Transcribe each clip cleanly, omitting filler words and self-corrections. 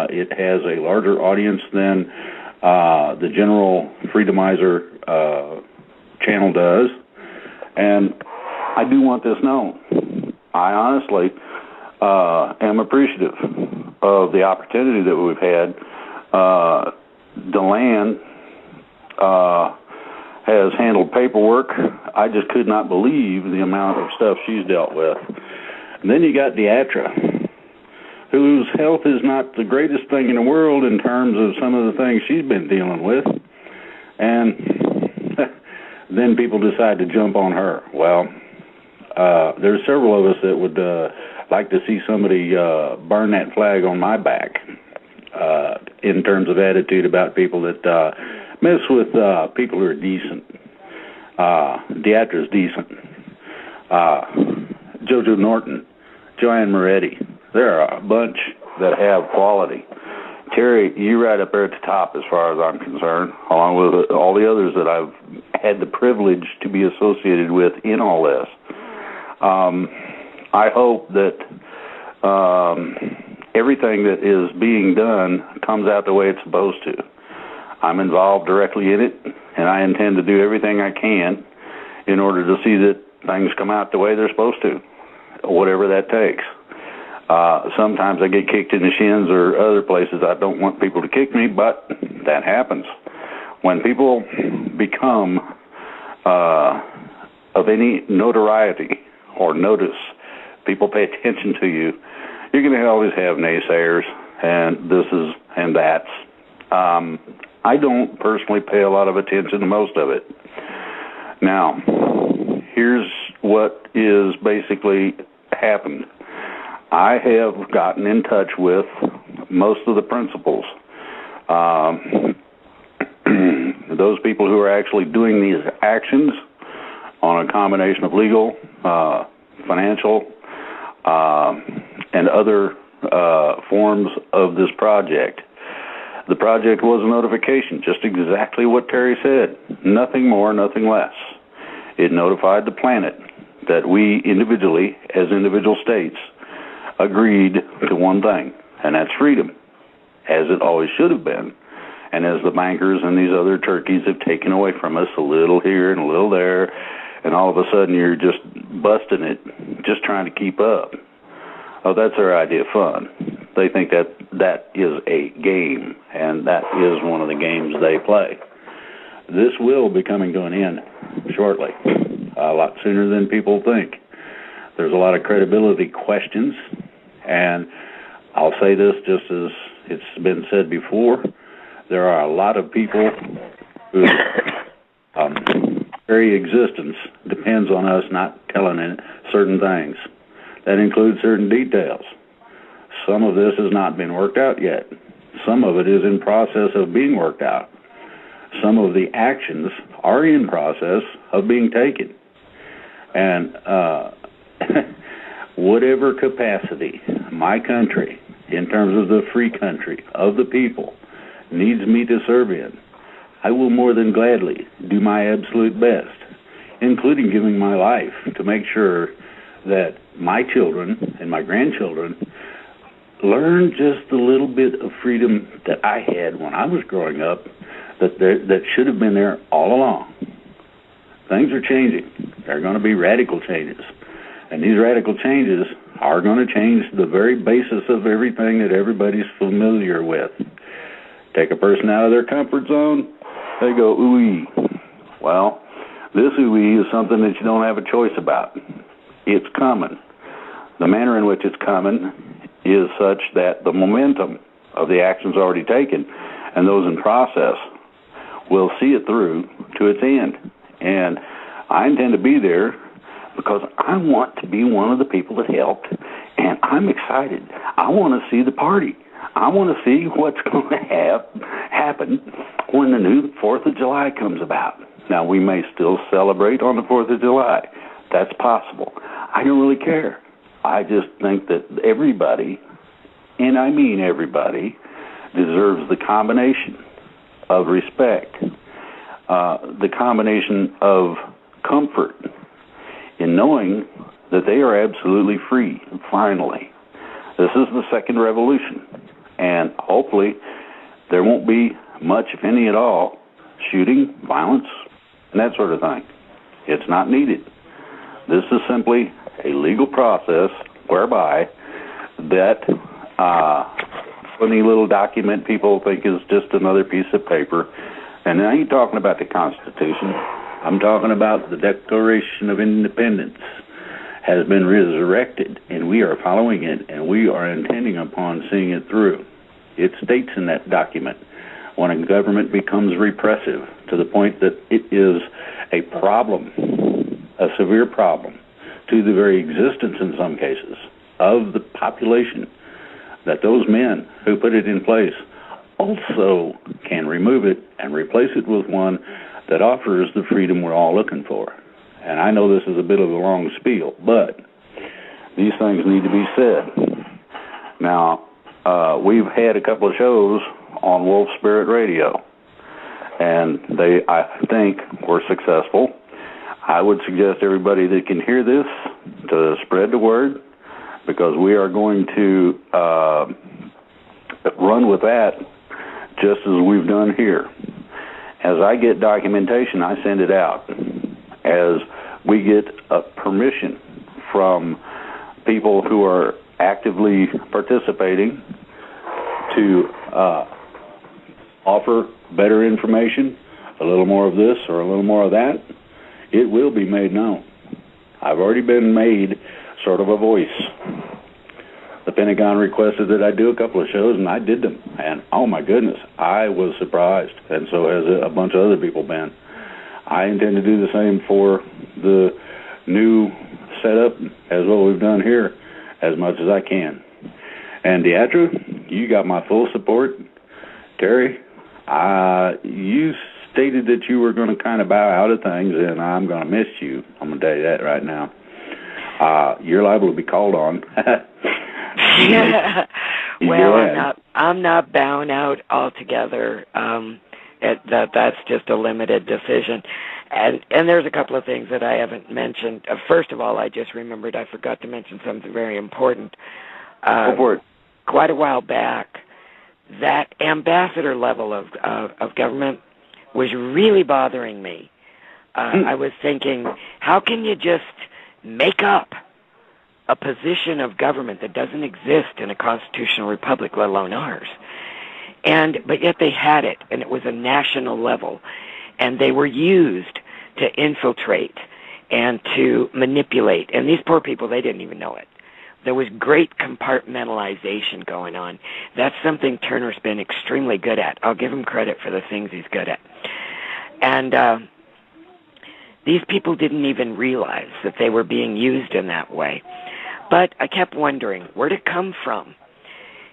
It has a larger audience than the general Freedomizer channel does, and I do want this known. I honestly am appreciative of the opportunity that we've had. Deland has handled paperwork. I just could not believe the amount of stuff she's dealt with. And then you got Deatra, whose health is not the greatest thing in the world in terms of some of the things she's been dealing with. And then people decide to jump on her. Well, there's several of us that would like to see somebody burn that flag on my back in terms of attitude about people that mess with people who are decent. Deatra's decent. JoJo Norton, Joanne Moretti. There are a bunch that have quality. Terry, you right up there at the top as far as I'm concerned, along with all the others that I've had the privilege to be associated with in all this. I hope that everything that is being done comes out the way it's supposed to. I'm involved directly in it, and I intend to do everything I can in order to see that things come out the way they're supposed to, whatever that takes. Sometimes I get kicked in the shins or other places. I don't want people to kick me, but that happens. When people become of any notoriety or notice, people pay attention to you, you're going to always have naysayers and this is and that's. I don't personally pay a lot of attention to most of it. Now, here's what is basically happened. I have gotten in touch with most of the principals, those people who are actually doing these actions on a combination of legal, financial, and other forms of this project. The project was a notification, just exactly what Terry said. Nothing more, nothing less. It notified the planet that we individually, as individual states, agreed to one thing, and that's freedom, as it always should have been, and as the bankers and these other turkeys have taken away from us a little here and a little there, and all of a sudden you're just busting it, just trying to keep up. Oh, that's their idea of fun. They think that that is a game, and that is one of the games they play. This will be coming to an end shortly, a lot sooner than people think. There's a lot of credibility questions, and I'll say this just as it's been said before, there are a lot of people whose very existence depends on us not telling certain things. That includes certain details. Some of this has not been worked out yet. Some of it is in process of being worked out. Some of the actions are in process of being taken. And whatever capacity my country, in terms of the free country, of the people, needs me to serve in, I will more than gladly do my absolute best, including giving my life to make sure that my children and my grandchildren learn just a little bit of freedom that I had when I was growing up that should have been there all along. Things are changing. There are going to be radical changes. And these radical changes are going to change the very basis of everything that everybody's familiar with. Take a person out of their comfort zone, they go, ooh-ee. Well, this ooh-ee is something that you don't have a choice about. It's coming. The manner in which it's coming is such that the momentum of the actions already taken and those in process will see it through to its end. And I intend to be there because I want to be one of the people that helped, and I'm excited. I want to see the party. I want to see what's going to happen when the new 4th of July comes about. Now, we may still celebrate on the 4th of July. That's possible. I don't really care. I just think that everybody, and I mean everybody, deserves the combination of respect, the combination of comfort in knowing that they are absolutely free, finally. This is the second revolution, And hopefully there won't be much, if any at all, shooting, violence, and that sort of thing. It's not needed. This is simply a legal process whereby that funny little document people think is just another piece of paper. And I ain't talking about the Constitution. I'm talking about the Declaration of Independence has been resurrected, and we are following it, and we are intending upon seeing it through. It states in that document, when a government becomes repressive to the point that it is a problem, a severe problem, to the very existence in some cases of the population, that those men who put it in place also can remove it and replace it with one that offers the freedom we're all looking for. And I know this is a bit of a long spiel, but these things need to be said. Now, we've had a couple of shows on Wolf Spirit Radio, and they, I think, were successful. I would suggest everybody that can hear this to spread the word, because we are going to run with that just as we've done here. As I get documentation, I send it out. As we get permission from people who are actively participating to offer better information, a little more of this or a little more of that, it will be made known. I've already been made sort of a voice. The Pentagon requested that I do a couple of shows, and I did them. And, oh, my goodness, I was surprised, and so has a bunch of other people been. I intend to do the same for the new setup as what we've done here as much as I can. And Deatra, you got my full support. Terry, you stated that you were going to kind of bow out of things, and I'm going to miss you. I'm going to tell you that right now. You're liable to be called on. Well, yeah. I'm not bowing out altogether. That's just a limited decision. And there's a couple of things that I haven't mentioned. First of all, I just remembered I forgot to mention something very important. Go for it. Quite a while back, that ambassador level of government was really bothering me. I was thinking, how can you just make up a position of government that doesn't exist in a constitutional republic, let alone ours? But yet they had it, and it was a national level, and they were used to infiltrate and to manipulate. And these poor people, they didn't even know it. There was great compartmentalization going on. That's something Turner's been extremely good at. I'll give him credit for the things he's good at. And these people didn't even realize that they were being used in that way. But I kept wondering, where'd it come from?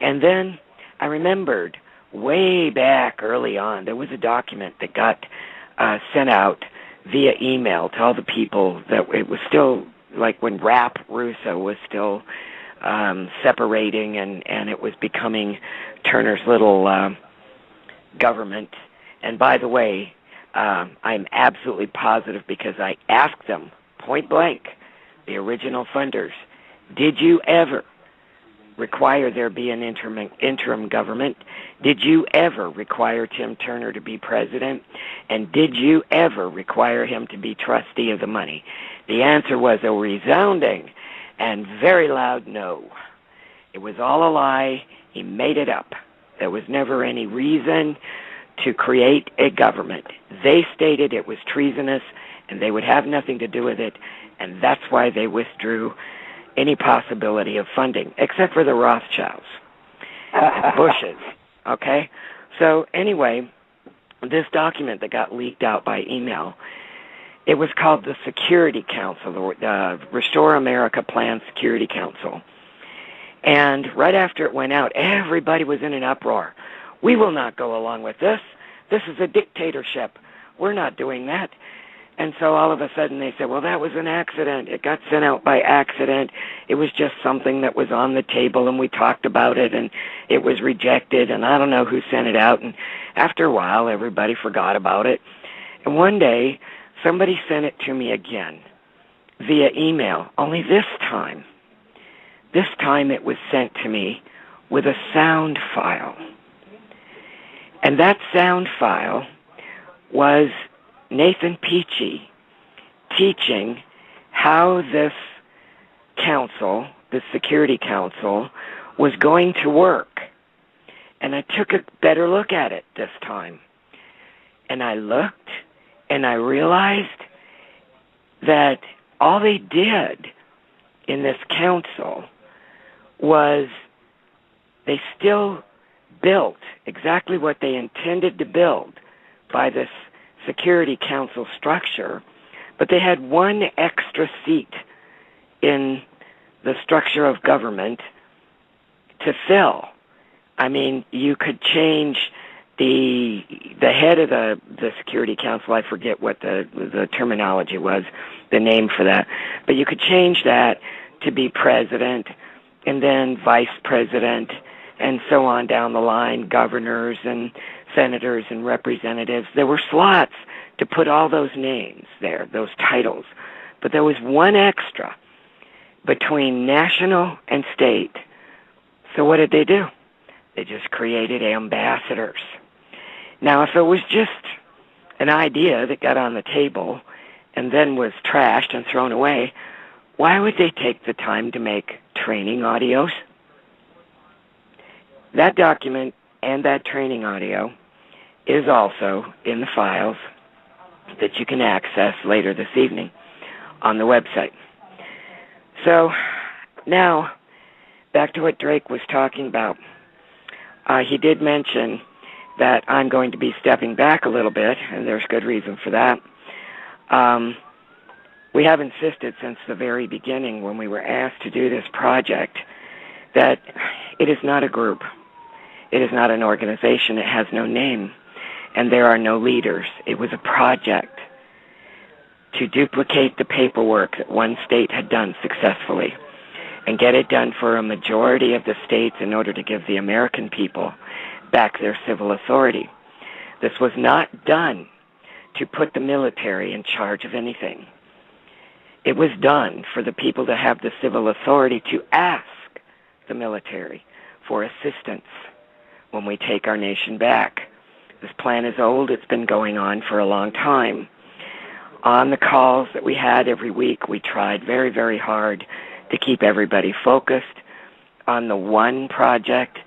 And then I remembered way back early on, there was a document that got sent out via email to all the people that it was still like when RuSA was still separating and it was becoming Turner's little government. And by the way, I'm absolutely positive because I asked them point blank, the original funders, did you ever require there be an interim government? Did you ever require Tim Turner to be president? And did you ever require him to be trustee of the money? The answer was a resounding and very loud no. It was all a lie. He made it up. There was never any reason to create a government. They stated it was treasonous and they would have nothing to do with it, and that's why they withdrew any possibility of funding, except for the Rothschilds, Bushes, okay? So anyway, this document that got leaked out by email, it was called the Security Council, the Restore America Plan Security Council. And right after it went out, everybody was in an uproar. We will not go along with this. This is a dictatorship. We're not doing that. And so all of a sudden they said, well, that was an accident. It got sent out by accident. It was just something that was on the table, and we talked about it, and it was rejected, and I don't know who sent it out. And after a while, everybody forgot about it. And one day, somebody sent it to me again via email, only this time it was sent to me with a sound file. And that sound file was Nathan Peachy teaching how this council, the Security Council, was going to work. And I took a better look at it this time. And I looked, and I realized that all they did in this council was they still built exactly what they intended to build by this Security Council structure, but they had one extra seat in the structure of government to fill. I mean, you could change the head of the Security Council. I forget what the terminology was, the name for that, but you could change that to be president, and then vice president, and so on down the line, governors and senators and representatives. There were slots to put all those names there, those titles, but there was one extra between national and state. So what did they do? They just created ambassadors. Now, if it was just an idea that got on the table and then was trashed and thrown away, why would they take the time to make training audios? That document and that training audio is also in the files that you can access later this evening on the website. So now, back to what Drake was talking about. He did mention that I'm going to be stepping back a little bit, and there's good reason for that. We have insisted since the very beginning when we were asked to do this project that it is not a group. It is not an organization. It has no name, and there are no leaders. It was a project to duplicate the paperwork that one state had done successfully and get it done for a majority of the states in order to give the American people back their civil authority. This was not done to put the military in charge of anything. It was done for the people to have the civil authority to ask the military for assistance when we take our nation back. This plan is old. It's been going on for a long time. On the calls that we had every week, we tried very, very hard to keep everybody focused on the one project,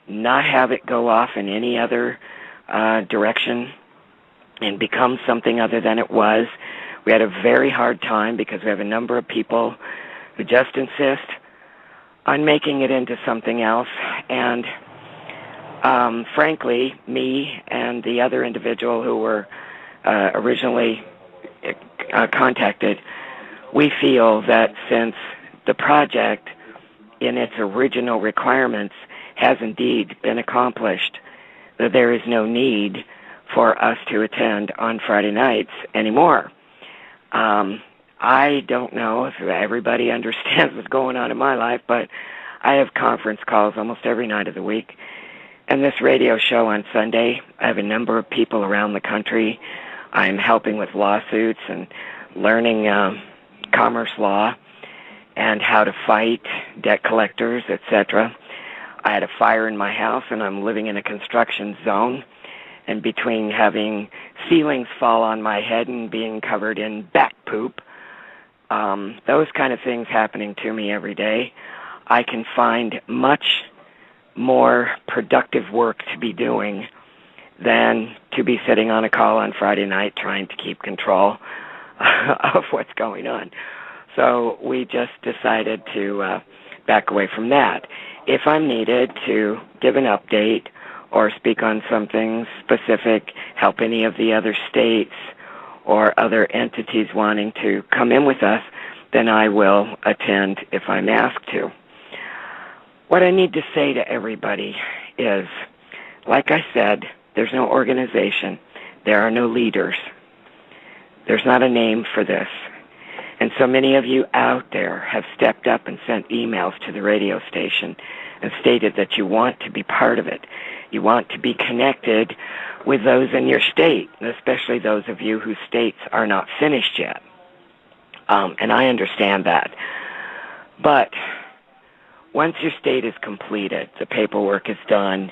not have it go off in any other direction and become something other than it was. We had a very hard time because we have a number of people who just insist on making it into something else. And frankly, me and the other individual who were originally contacted, we feel that since the project in its original requirements has indeed been accomplished, that there is no need for us to attend on Friday nights anymore. I don't know if everybody understands what's going on in my life, but I have conference calls almost every night of the week. And this radio show on Sunday, I have a number of people around the country. I'm helping with lawsuits and learning commerce law and how to fight debt collectors, etc. I had a fire in my house, and I'm living in a construction zone. And between having ceilings fall on my head and being covered in bat poop, those kind of things happening to me every day, I can find much more productive work to be doing than to be sitting on a call on Friday night trying to keep control of what's going on. So we just decided to back away from that. If I'm needed to give an update or speak on something specific, help any of the other states or other entities wanting to come in with us, then I will attend if I'm asked to. What I need to say to everybody is, like I said, there's no organization. There are no leaders. There's not a name for this. And so many of you out there have stepped up and sent emails to the radio station and stated that you want to be part of it. You want to be connected with those in your state, especially those of you whose states are not finished yet. And I understand that. But once your state is completed, the paperwork is done,